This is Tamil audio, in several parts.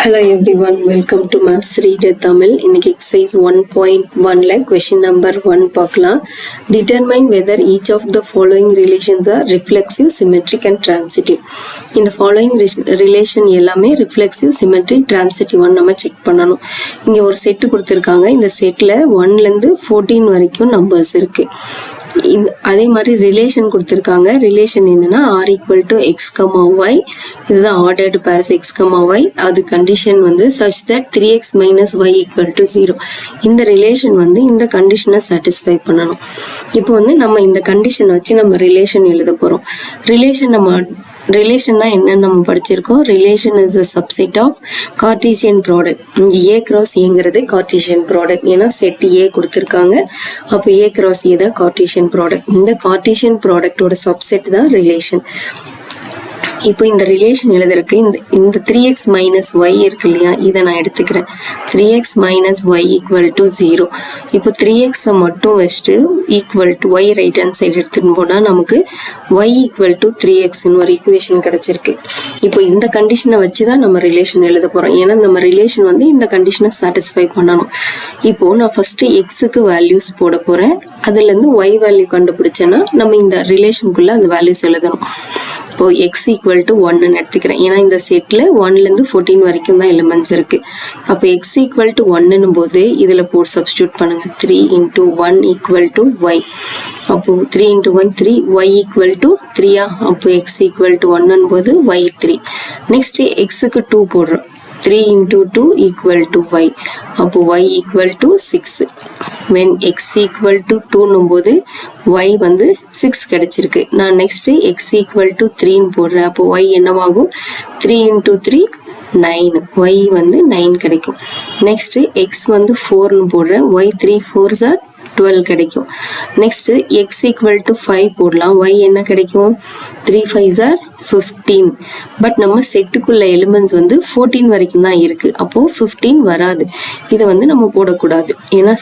Hello everyone, welcome to Maths Reader Tamil. இன்னைக்கு exercise 1.1ல question number 1 பார்க்கலாம். Determine whether each of the following relations are reflexive, symmetric and transitive. இந்த following relation எல்லாமே reflexive, symmetric, transitive நம்ம செக் பண்ணணும். இங்க ஒரு செட் கொடுத்திருக்காங்க. இந்த செட்ல 1ல இருந்து 14 வரைக்கும் நம்பர்ஸ் இருக்கு. அதே மாதிரி ரிலேஷன் கொடுத்திருக்காங்க. ரிலேஷன் என்னன்னா r equal to x, y, இதுதான் ordered pairs x, y. அது கண்டிஷன் வந்து such that 3x minus y equal to 0. இந்த ரிலேஷன் வந்து இந்த கண்டிஷனை சாட்டிஸ்ஃபை பண்ணணும். இப்போ வந்து நம்ம இந்த கண்டிஷனை வச்சு நம்ம ரிலேஷன் எழுத போறோம். ரிலேஷன்னா என்னன்னு நம்ம படிச்சிருக்கோம். Relation is a subset of Cartesian product. a cross ஏங்கிறது Cartesian product. ஏன்னா செட் a கொடுத்திருக்காங்க. அப்போ a cross a தான் Cartesian product. இந்த Cartesian productோட subset தான் ரிலேஷன். இப்போ இந்த ரிலேஷன் எழுதுறதுக்கு இந்த 3x minus y இருக்கு இல்லையா, இதை நான் எடுத்துக்கிறேன். 3x minus y equal to 0. இப்போ 3x மட்டும் வச்சுட்டு equal to y right hand side எடுத்துட்டு போனால் நமக்கு y equal to 3xன்னு ஒரு ஈக்குவேஷன் கிடைச்சிருக்கு. இப்போ இந்த கண்டிஷனை வச்சு தான் நம்ம ரிலேஷன் எழுத போகிறோம். ஏன்னா நம்ம ரிலேஷன் வந்து இந்த கண்டிஷனை சாட்டிஸ்ஃபை பண்ணணும். இப்போ நான் ஃபஸ்ட்டு எக்ஸுக்கு வேல்யூஸ் போட போகிறேன். அதுலேருந்து y வேல்யூ கண்டுபிடிச்சேன்னா நம்ம இந்த ரிலேஷனுக்குள்ளே அந்த வேல்யூஸ் எழுதணும். இப்போ x equal to 1ன்னு எடுத்துக்கிறேன். ஏன்னா இந்த செட்டில் 1லேருந்து 14 வரைக்கும் தான் எலிமெண்ட்ஸ் இருக்குது. அப்போ x equal to 1ன்னும் போது இதில் போட்டு சப்ஸ்டியூட் பண்ணுங்கள். 3 into 1 equal to y. அப்போது 3 into 1 3, y equal to 3. அப்போ x equal to 1ன்னும் போது y 3. நெக்ஸ்ட்டு எக்ஸுக்கு 2 போடுறோம். 3 into 2 equal to y. அப்போ y equal to 6. when x equal to 2ன்னும் போது y வந்து 6 கிடைச்சிருக்கு. நான் நெக்ஸ்ட்டு x equal to 3ன்னு போடுறேன். அப்போ y என்னவாகும்? 3 into 3 9. y வந்து 9 கிடைக்கும். நெக்ஸ்ட்டு x வந்து 4ன்னு போடுறேன். y 3 4s are 12 கிடைக்கும். நெக்ஸ்ட்டு x equal to 5 போடலாம். y என்ன கிடைக்கும்? 3 5s are 15. பட் நம்ம செட்டுக்குள்ள எலிமெண்ட்ஸ் வந்து 14 வரைக்கும் தான் இருக்குது. அப்போது 15 வராது. இதை வந்து நம்ம போடக்கூடாது. ஏன்னா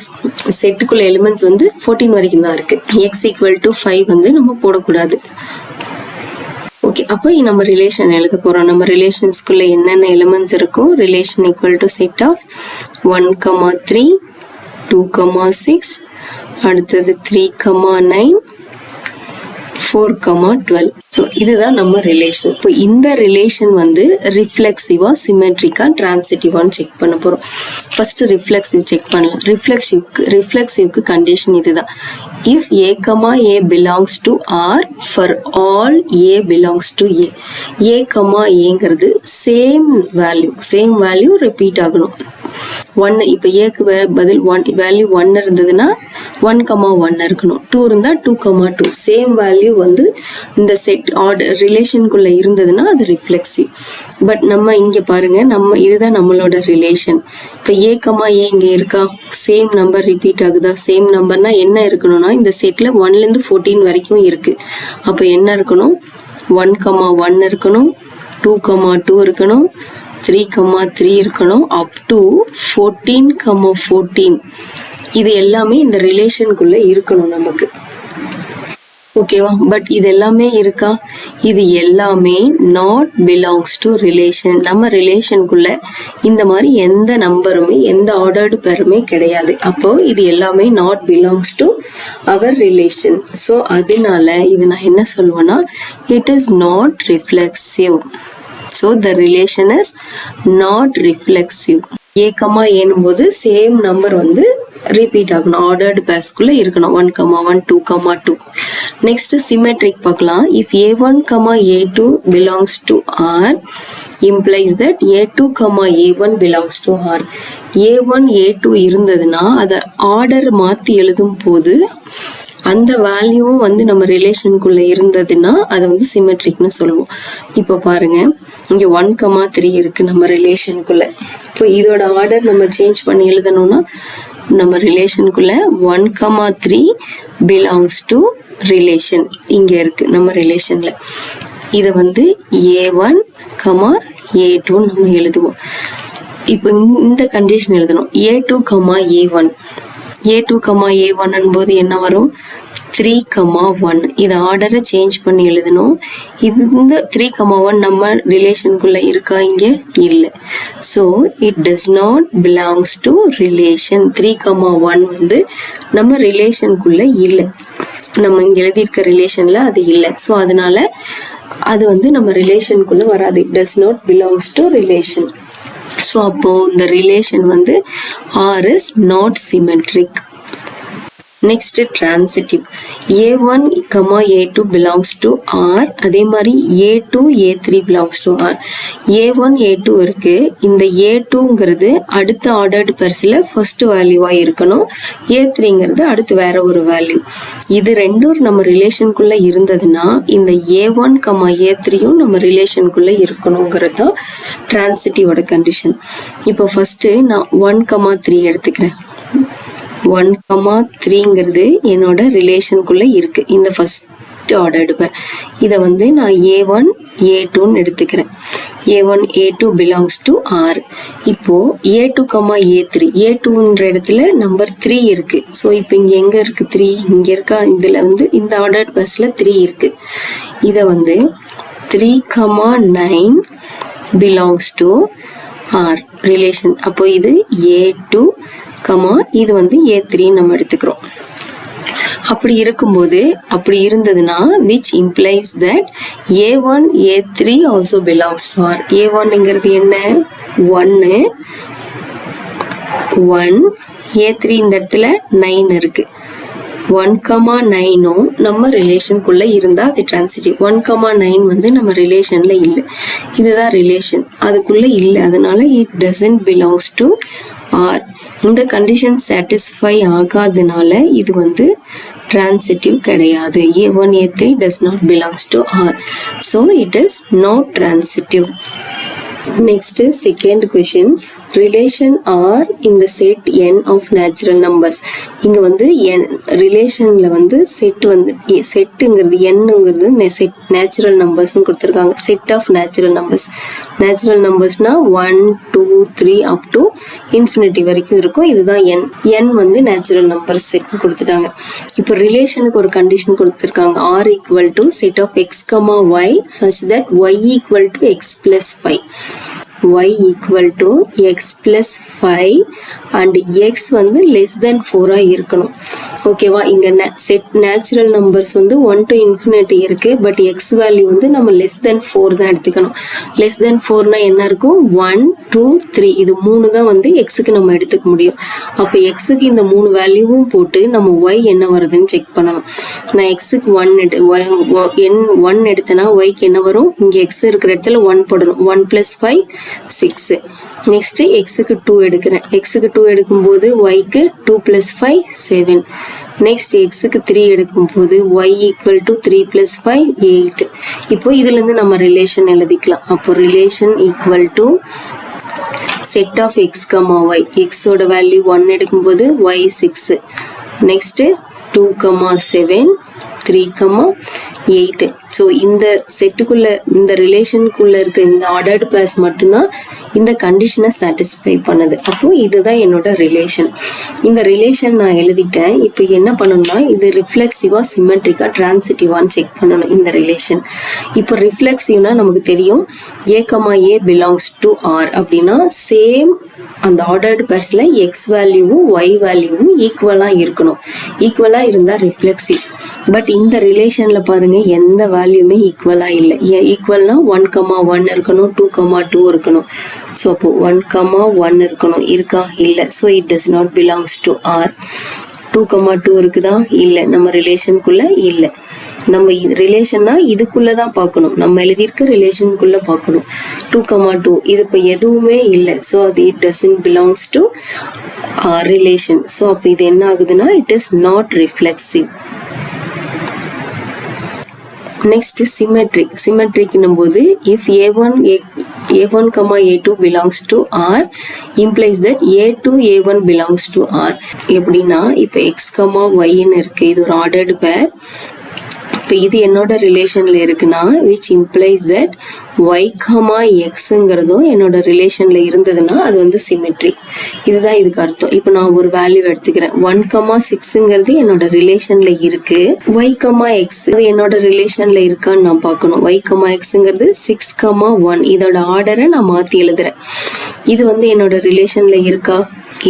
செட்டுக்குள்ள எலிமெண்ட்ஸ் வந்து 14 வரைக்கும் தான் இருக்குது. x equal to 5 வந்து நம்ம போடக்கூடாது. ஓகே, அப்போ நம்ம ரிலேஷன் எழுத போகிறோம். நம்ம ரிலேஷன்ஸ்குள்ளே என்னென்ன எலிமெண்ட்ஸ் இருக்கும்? Relation equal to set of 1, 3, 2, 6, அடுத்தது 3, 9, 4, 12. ஸோ இதுதான் நம்ம ரிலேஷன். இப்போ இந்த ரிலேஷன் வந்து ரிஃப்ளெக்சிவா, சிமெட்ரிக்கா, டிரான்சிட்டிவான்னு செக் பண்ண போகிறோம். ஃபர்ஸ்ட் ரிஃப்ளெக்சிவ் செக் பண்ணலாம். ரிஃப்ளெக்சிவ்க்கு கண்டிஷன் இதுதான். if a, a belongs to R for all a belongs to a. ஏங்கிறது சேம் வேல்யூ ரிப்பீட் ஆகணும். 1 இப்போ ஏக்கு பதில் வேல்யூ 1 இருந்ததுன்னா 1, 1 இருக்கணும். 2 இருந்தால் 2, 2 சேம் வேல்யூ வந்து இந்த செட் ஆர்டர் ரிலேஷனுக்குள்ளே இருந்ததுன்னா அது ரிஃப்ளெக்சிவ். பட் நம்ம இங்கே பாருங்கள், இதுதான் நம்மளோட ரிலேஷன். இப்போ ஏ, இங்கே இருக்கா? சேம் நம்பர் ரிப்பீட் ஆகுதா? சேம் நம்பர்னா என்ன இருக்கணும்னா இந்த செட்டில் 1லேருந்து 14 வரைக்கும் இருக்குது. அப்போ என்ன இருக்கணும்? 1, 1 இருக்கணும், 2, 2 இருக்கணும், 3, 3 இருக்கணும், அப் டு 14, 14. இது எல்லாமே இந்த ரிலேஷனுக்குள்ளே இருக்கணும் நமக்கு. ஓகேவா? பட் இது எல்லாமே இருக்கா? இது எல்லாமே நாட் பிலாங்ஸ் டு ரிலேஷன். நம்ம ரிலேஷனுக்குள்ள இந்த மாதிரி எந்த நம்பருமே, எந்த ஆர்டர்டு பேருமே கிடையாது. அப்போ இது எல்லாமே not belongs to our relation. So அதனால இது நான் என்ன சொல்லுவேன்னா, it is not reflexive. So the relation is not reflexive. ஏன்னும் போது சேம் நம்பர் வந்து ரிப்பீட் ஆகணும். ஆர்டர்டு பேர்ஸ்குள்ளே இருக்கணும். 1, 1, 2, 2. நெக்ஸ்ட் சிமெட்ரிக் பார்க்கலாம். If a1, a2 belongs to R implies that a2, a1 belongs to R. a1, a2 இருந்ததுன்னா அதை ஆர்டர் மாற்றி எழுதும் போது அந்த வேல்யூவும் வந்து நம்ம ரிலேஷனுக்குள்ளே இருந்ததுன்னா அதை வந்து சிமெட்ரிக்னு சொல்லுவோம். இப்போ பாருங்க, இங்கே 1, 3 இருக்குது நம்ம ரிலேஷனுக்குள்ளே. இப்போ இதோட ஆர்டர் நம்ம சேஞ்ச் பண்ணி எழுதணும்னா நம்ம ரிலேஷனுக்குள்ளே 1, 3 பிலாங்ஸ் டு ரிலேஷன் இங்கே இருக்குது நம்ம ரிலேஷனில். இதை வந்து a1, a2 நம்ம எழுதுவோம். இப்போ இந்த கண்டிஷன் எழுதணும். a2, a1 a1 போது என்ன வரும்? 3,1 இது ஆர்டரை சேஞ்ச் பண்ணி எழுதணும். இந்த 3,1 நம்ம ரிலேஷனுக்குள்ள இருக்கா? இங்கே இல்லை. So it does not belongs to relation. 3,1 வந்து நம்ம ரிலேஷனுக்குள்ள இல்லை, நம்ம இங்கே எழுதியிருக்க ரிலேஷனில் அது இல்லை. ஸோ அதனால அது வந்து நம்ம ரிலேஷனுக்குள்ள வராது. It does not belongs to relation. So அப்போது இந்த ரிலேஷன் வந்து R is not symmetric. Next transitive. A1, A2 belongs to R. அதே மாதிரி A2, A3 belongs to R. A1, A2 இருக்கு. இந்த A2ங்கிறது அடுத்த ஆர்டர்டு பெர்ஸில் ஃபர்ஸ்ட் வேல்யூவாக இருக்கணும். A3ங்கிறது அடுத்து வேற ஒரு வேல்யூ. இது ரெண்டும் நம்ம ரிலேஷனுக்குள்ளே இருந்ததுன்னா இந்த A1, A3யும் நம்ம ரிலேஷனுக்குள்ளே இருக்கணுங்கிறது தான் டிரான்சிட்டிவோட கண்டிஷன். இப்போ ஃபர்ஸ்ட்டு நான் 1, 3 எடுத்துக்கிறேன். 1,3ங்கிறது என்னோட ரிலேஷனுக்குள்ள இருக்கு, இந்த ஃபர்ஸ்ட் ஆர்டர்டு பேர். இதை வந்து நான் A1, A2ன்னு எடுத்துக்கிறேன். A1, A2 belongs to R. இப்போ A2, A3, A2ன்ற இடத்துல நம்பர் 3 இருக்கு. ஸோ இப்போ இங்கே எங்கே இருக்கு 3? இங்கே இருக்கா? இதில் வந்து இந்த ஆர்டர்டு பேர்ஸில் 3 இருக்கு. இதை வந்து 3,9 belongs to R ரிலேஷன். அப்போ இது A2, இது வந்து A3 நம்ம எடுத்துக்கிறோம். அப்படி இருக்கும்போது அப்படி இருந்ததுன்னா which implies that A1, A3 also belongs to R. A1ங்கிறது என்ன? 1, A3 இந்த இடத்துல 9 இருக்கு. 1,9ம் நம்ம ரிலேஷனுக்குள்ள இருந்தா அது டிரான்சிட்டிவ். 1,9 வந்து நம்ம ரிலேஷன்ல இல்லை, இதுதான் ரிலேஷன், அதுக்குள்ள இல்லை. அதனால it doesn't belongs to R. இந்த கண்டிஷன் சாட்டிஸ்ஃபை ஆகாதனால இது வந்து transitive கிடையாது. A1, A3 does not belongs to R. So it is not transitive. Next is second question. Relation R in the set n of natural numbers. இங்க வந்து ரிலேஷன்ல வந்து செட் வந்து செட்டுங்கிறது என்னங்கிறது செட் நேச்சுரல் நம்பர்ஸ்னு கொடுத்துருக்காங்க. Set of natural numbers. Natural நம்பர்ஸ்னா 1, 2, 3 அப் டு இன்ஃபினிட்டி வரைக்கும் இருக்கும். இதுதான் n. n வந்து நேச்சுரல் நம்பர்ஸ் செட் கொடுத்துட்டாங்க. இப்போ ரிலேஷனுக்கு ஒரு கண்டிஷன் கொடுத்துருக்காங்க. R equal to set of x, y such that y equal to x plus 5. y equal to x plus 5 and x வந்து less than 4 இருக்கணும். ஓகேவா? இங்க செட் நேச்சுரல் நம்பர்ஸ் வந்து 1 to infinity இருக்கு. பட் எக்ஸ் வேல்யூ வந்து நம்ம less than 4 தான் எடுத்துக்கணும். less than 4னா என்ன இருக்கும்? 1, 2, 3 இது 3 தான் வந்து எக்ஸுக்கு நம்ம எடுத்துக்க முடியும். அப்போ எக்ஸுக்கு இந்த 3 வேல்யூவும் போட்டு நம்ம y என்ன வருதுன்னு செக் பண்ணணும். நான் எக்ஸுக்கு 1 எடுத்தேன்னா ஒய்க்கு என்ன வரும்? இங்கே எக்ஸ் இருக்கிற இடத்துல 1 போடணும். 1 plus 5 6. நெக்ஸ்ட் எக்ஸுக்கு 2 எடுக்கிறேன். எக்ஸுக்கு 2 எடுக்கும்போது ஒய்க்கு 2 plus 5 7. நெக்ஸ்ட் எக்ஸுக்கு 3 எடுக்கும்போது y equal to 3 plus 5 8. இப்போ இதுலேருந்து நம்ம ரிலேஷன் எழுதிக்கலாம். அப்போ relation equal to set of x, y. எக்ஸோட வேல்யூ 1 எடுக்கும்போது y 6. நெக்ஸ்ட் 2, 7, 3, 8. ஸோ இந்த செட்டுக்குள்ள இந்த ரிலேஷனுக்குள்ள இருக்க இந்த ஆர்டர்டு பேர்ஸ் மட்டும்தான் இந்த கண்டிஷனை சாட்டிஸ்ஃபை பண்ணுது. அப்போ இதுதான் என்னோட ரிலேஷன். இந்த ரிலேஷன் நான் எழுதிட்டேன். இப்போ என்ன பண்ணணும்னா இது ரிஃப்ளெக்சிவா, சிமெட்ரிக்கா, டிரான்சிட்டிவான்னு செக் பண்ணணும் இந்த ரிலேஷன். இப்போ ரிஃப்ளெக்சிவ்னா நமக்கு தெரியும் A, A belongs to R அப்படின்னா சேம் அந்த ஆர்டர்டு பேர்ஸ்ல எக்ஸ் வேல்யூவும் ஒய் வேல்யூவும் ஈக்குவலாக இருக்கணும். ஈக்குவலாக இருந்தால் ரிஃப்ளெக்சிவ். பட் இந்த ரிலேஷன்ல பாருங்க எந்த வேல்யூமே ஈக்குவலா இல்லை. ஈக்குவல்னா 1, 1 இருக்கணும், 2, 2 இருக்கணும். ஸோ அப்போ 1, 1 இருக்கணும். இருக்கா? இல்லை. So it does not belongs to R. 2, 2 இருக்குதா? இல்லை, நம்ம ரிலேஷனுக்குள்ள இல்லை. நம்ம ரிலேஷன்னா இதுக்குள்ளதான் பார்க்கணும், நம்ம எழுதியிருக்க ரிலேஷனுக்குள்ள பார்க்கணும். 2, 2 இது இப்போ எதுவுமே இல்லை. ஸோ அது it doesn't belongs to R relation. So அப்போ இது என்ன ஆகுதுன்னா it is not reflexive. Next symmetric. சிமெட்ரிக்னும் போது if A1, A2 belongs to R implies that A2, A1 belongs to R. எப்படின்னா இப்போ x, yன்னு இருக்கு. இது ஒரு ஆர்டர்டு பேர். இப்போ இது என்னோட ரிலேஷனில் இருக்குன்னா which implies that y comma எக்ஸுங்கிறதும் என்னோட ரிலேஷனில் இருந்ததுன்னா அது வந்து சிமெட்ரி. இதுதான் இதுக்கு அர்த்தம். இப்போ நான் ஒரு வேல்யூ எடுத்துக்கிறேன். 1,6ங்கிறது என்னோட ரிலேஷனில் இருக்கு. ஒய் கமா எக்ஸ் அது என்னோட ரிலேஷனில் இருக்கான்னு நான் பார்க்கணும். ஒய் கமா எக்ஸுங்கிறது 6,1 இதோட ஆர்டரை நான் மாற்றி எழுதுறேன். இது வந்து என்னோட ரிலேஷனில் இருக்கா?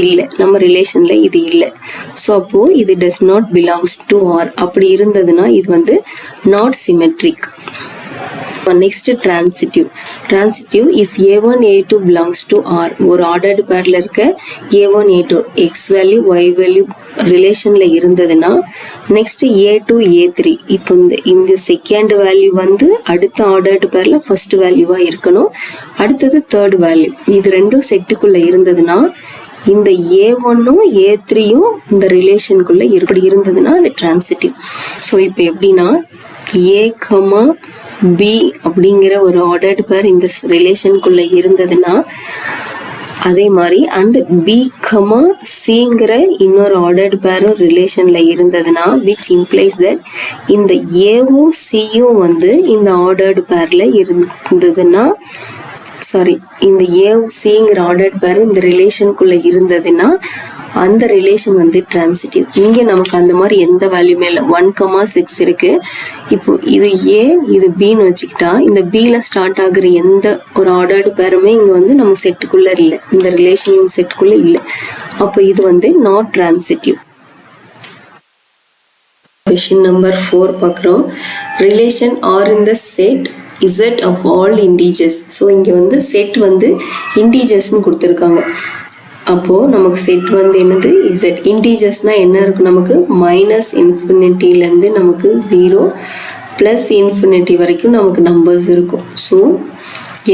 இல்லை, நம்ம ரிலேஷன்ல இது இல்லை. ஸோ அப்போ இது does not belongs to R. அப்படி இருந்ததுன்னா இது வந்து not symmetric. Next transitive if a1 a2 belongs to R. ஒரு ஆர்டர்டு பேர்ல இருக்க a1 a2 x value y value ரிலேஷன்ல இருந்ததுன்னா நெக்ஸ்ட் a2 a3 இப்போ இந்த செகண்ட் வேல்யூ வந்து அடுத்த ஆர்டர்டு பேர்ல ஃபர்ஸ்ட் வேல்யூவா இருக்கணும். அடுத்தது தேர்ட் வேல்யூ. இது ரெண்டும் செட்டுக்குள்ள இருந்ததுன்னா இந்த a1ம் a3யும் இந்த ரிலேஷனுக்குள்ள இப்படி இருந்ததுன்னா அது டிரான்சிட்டிவ். ஸோ இப்போ எப்படின்னா a, b அப்படிங்கிற ஒரு ஆர்டர்டு பேர் இந்த ரிலேஷனுக்குள்ள இருந்ததுன்னா அதே மாதிரி அண்ட் b, cங்கிற இன்னொரு ஆர்டர்டு பேரும் ரிலேஷன்ல இருந்ததுன்னா விச் இம்ப்ளைஸ் தட் இந்த ஏவும் சியும் வந்து இந்த ஆர்டர்டு பேர்ல இருந்ததுன்னா இந்த ஏசிங்கிற ஆர்டர்ட் பேர் இந்த ரிலேஷனுக்குள்ள இருந்ததுன்னா அந்த ரிலேஷன் வந்து டிரான்சிட்டிவ். இங்கே நமக்கு அந்த மாதிரி எந்த வேல்யூமே இல்லை. 1,6 இருக்கு. இப்போ இது ஏ இது பின்னு வச்சுக்கிட்டா இந்த பியில் ஸ்டார்ட் ஆகுற எந்த ஒரு ஆர்டர்டு பேருமே இங்கே வந்து நம்ம செட்டுக்குள்ள இல்லை, இந்த ரிலேஷன் செட்டுக்குள்ள இல்லை. அப்போ இது வந்து நாட் டிரான்சிட்டிவ். கொஸ்டின் நம்பர் 4 பார்க்குறோம். Relation are in the set Z of all integers. So இங்கே வந்து செட் வந்து இன்டீஜர்ஸ்னு கொடுத்துருக்காங்க. அப்போது நமக்கு செட் வந்து என்னது Z. இன்டீஜர்ஸ்னால் என்ன இருக்கும்? நமக்கு -∞ நமக்கு 0 +∞ வரைக்கும் நமக்கு நம்பர்ஸ் இருக்கும். ஸோ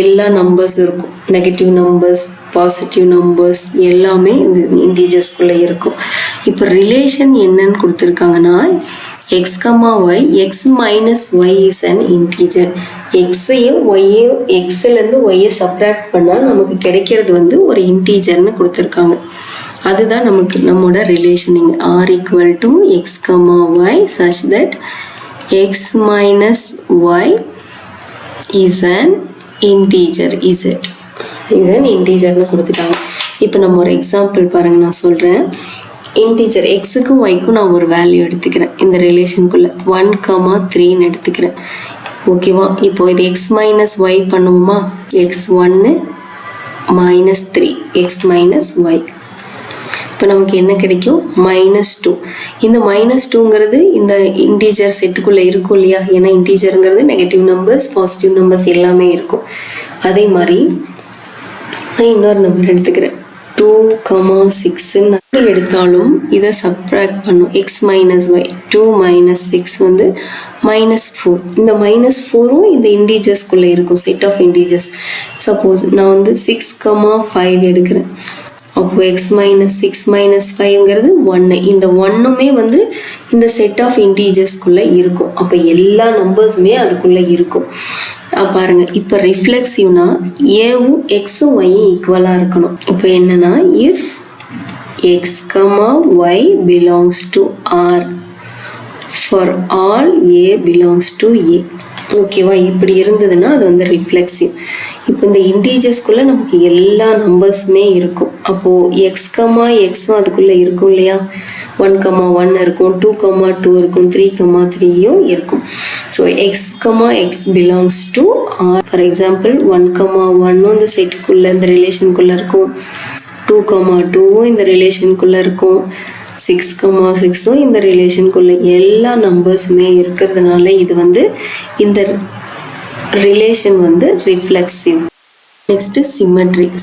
எல்லா நம்பர்ஸ் இருக்கும். நெகட்டிவ் நம்பர்ஸ், பாசிட்டிவ் நம்பர்ஸ் எல்லாமே இந்த இன்டீஜர்ஸ்குள்ளே இருக்கும். இப்போ ரிலேஷன் என்னன்னு கொடுத்துருக்காங்கன்னா x, y, x minus y is an integer. xையும் yையும் xலேருந்து yயை சப்ராக்ட் பண்ணால் நமக்கு கிடைக்கிறது வந்து ஒரு இன்டீஜர்னு கொடுத்துருக்காங்க. அதுதான் நமக்கு நம்மளோட ரிலேஷனிங். r equal to x, y such that x minus y is an integer z. இதுதான் இன்டீஜர்னு கொடுத்துட்டாங்க. இப்போ நம்ம ஒரு எக்ஸாம்பிள் பாருங்க, நான் சொல்கிறேன். இன்டீஜர் எக்ஸுக்கும் ஒய்க்கும் நான் ஒரு வேல்யூ எடுத்துக்கிறேன். இந்த ரிலேஷனுக்குள்ள 1,3ன்னு எடுத்துக்கிறேன். ஓகேவா? இப்போ இது எக்ஸ் மைனஸ் ஒய் பண்ணுவோமா? x1 -3 x minus Y. இப்போ நமக்கு என்ன கிடைக்கும்? -2. இந்த -2ங்கிறது இந்த இன்டீஜர் செட்டுக்குள்ளே இருக்கும் இல்லையா? ஏன்னா இன்டீஜருங்கிறது நெகட்டிவ் நம்பர்ஸ், பாசிட்டிவ் நம்பர்ஸ் எல்லாமே இருக்கும். அதே மாதிரி நான் இன்னொரு நம்பர் எடுத்துக்கிறேன். 2,6ன்னு அப்படி எடுத்தாலும் இதை சப்ராக்ட் பண்ணும். x minus y 2 minus 6 வந்து -4. இந்த -4ம் இந்த இன்டீஜர்ஸ்குள்ளே இருக்கும், செட் ஆஃப் இன்டீஜர்ஸ். சப்போஸ் நான் வந்து 6,5 எடுக்கிறேன். அப்போ x minus 6 minus 5ங்கிறது 1. இந்த 1மே வந்து இந்த செட் ஆஃப் இன்டீஜர்ஸ்குள்ளே இருக்கும். அப்போ எல்லா நம்பர்ஸுமே அதுக்குள்ளே இருக்கும். பாருங்க, இப்போ ரிஃப்ளெக்சிவ்னா ஏவும் எக்ஸும் ஒய்யும் ஈக்குவலாக இருக்கணும். இப்போ என்னன்னா if x, y belongs to R for all A belongs to A. ஓகேவா? இப்படி இருந்ததுன்னா அது வந்து ரிஃப்ளெக்சிவ். இப்போ இந்த இன்டீஜர்ஸ்குள்ளே நமக்கு எல்லா நம்பர்ஸுமே இருக்கும். அப்போது எக்ஸும் அதுக்குள்ளே இருக்கும் இல்லையா? 1,1 இருக்கும், 2,2 இருக்கும், 3,3யும் இருக்கும். So x, belongs to R. For example 1,1 இந்த செட்டுக்குள்ளே இந்த ரிலேஷனுக்குள்ளே இருக்கும், 2,2 இந்த ரிலேஷனுக்குள்ளே இருக்கும், 6,6ம் இந்த ரிலேஷனுக்குள்ளே எல்லா நம்பர்ஸுமே இருக்கிறதுனால இது வந்து இந்த ரிலேஷன் வந்து ரிஃப்ளெக்சிவ். நெக்ஸ்ட்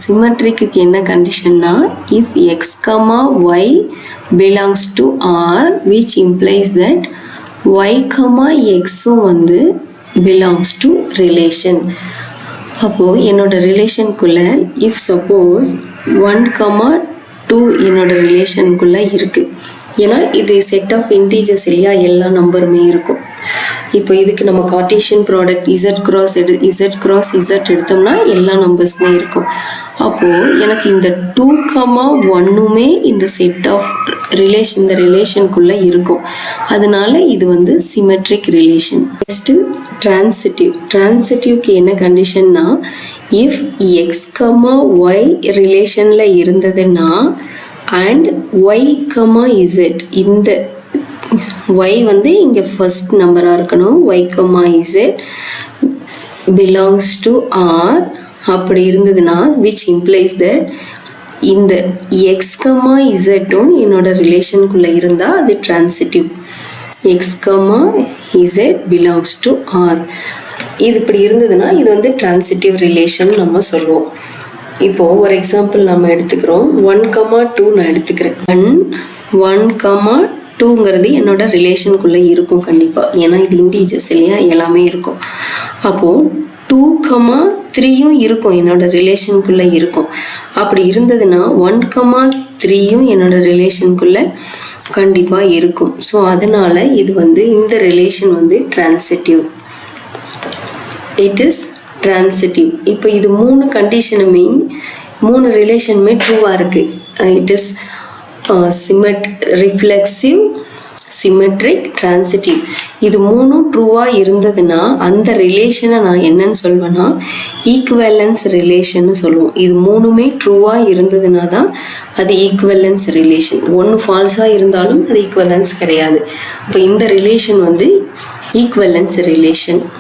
சிமெட்ரிக்கு என்ன கண்டிஷன்னா if x, y belongs to R which implies that y, xும் வந்து பிலாங்ஸ் டு ரிலேஷன். அப்போது என்னோட ரிலேஷனுக்குள்ளே இஃப் சப்போஸ் 1,2 என்னோட ரிலேஷனுக்குள்ளே இருக்குது. ஏன்னா இது செட் ஆஃப் இன்டீஜர்ஸ் இல்லையா? எல்லா நம்பருமே இருக்கும். இப்போ இதுக்கு நம்ம Cartesian product Z cross Z எடுத்தோம்னா எல்லா நம்பர்ஸுமே இருக்கும். அப்போது எனக்கு இந்த 2,1மே இந்த செட் ஆஃப் இந்த ரிலேஷனுக்குள்ளே இருக்கும். அதனால இது வந்து சிமெட்ரிக் ரிலேஷன். நெக்ஸ்ட்டு ட்ரான்சிட்டிவ்க்கு என்ன கண்டிஷன்னா, இஃப் எக்ஸ் கமா ஒய் ரிலேஷனில் இருந்ததுன்னா அண்ட் ஒய் கமா இசட், இந்த y வந்து இங்கே ஃபர்ஸ்ட் நம்பராக இருக்கணும். y, z belongs to R அப்படி இருந்ததுன்னா which implies that இந்த x, zம் என்னோட ரிலேஷனுக்குள்ளே இருந்தால் அது transitive. x, z belongs to R இது இப்படி இருந்ததுன்னா இது வந்து ட்ரான்சிட்டிவ் ரிலேஷன் நம்ம சொல்லுவோம். இப்போது ஒரு எக்ஸாம்பிள் நம்ம எடுத்துக்கிறோம். 1,2 நான் எடுத்துக்கிறேன். 1,2ங்கிறது என்னோட ரிலேஷனுக்குள்ளே இருக்கும் கண்டிப்பாக, ஏன்னா இது இன்டீஜர்ஸ் இல்லையா, எல்லாமே இருக்கும். அப்போது 2,3யும் இருக்கும், என்னோட ரிலேஷனுக்குள்ளே இருக்கும். அப்படி இருந்ததுன்னா 1,3யும் என்னோட ரிலேஷனுக்குள்ளே கண்டிப்பாக இருக்கும். ஸோ அதனால இது வந்து இந்த ரிலேஷன் வந்து ட்ரான்சிட்டிவ். It is transitive. இப்போ இது 3 கண்டிஷனுமே 3 ரிலேஷனுமே ட்ரூவாக இருக்குது. It is reflexive, symmetric, transitive. இது 3ம் ட்ரூவாக இருந்ததுன்னா அந்த ரிலேஷனை நான் என்னன்னு சொல்வேன்னா ஈக்குவலன்ஸ் ரிலேஷன்னு சொல்லுவோம். இது 3மே ட்ரூவாக இருந்ததுன்னா தான் அது ஈக்குவலன்ஸ் ரிலேஷன். ஒன்று ஃபால்ஸாக இருந்தாலும் அது ஈக்குவலன்ஸ் கிடையாது. இப்போ இந்த ரிலேஷன் வந்து ஈக்குவலன்ஸ் ரிலேஷன்.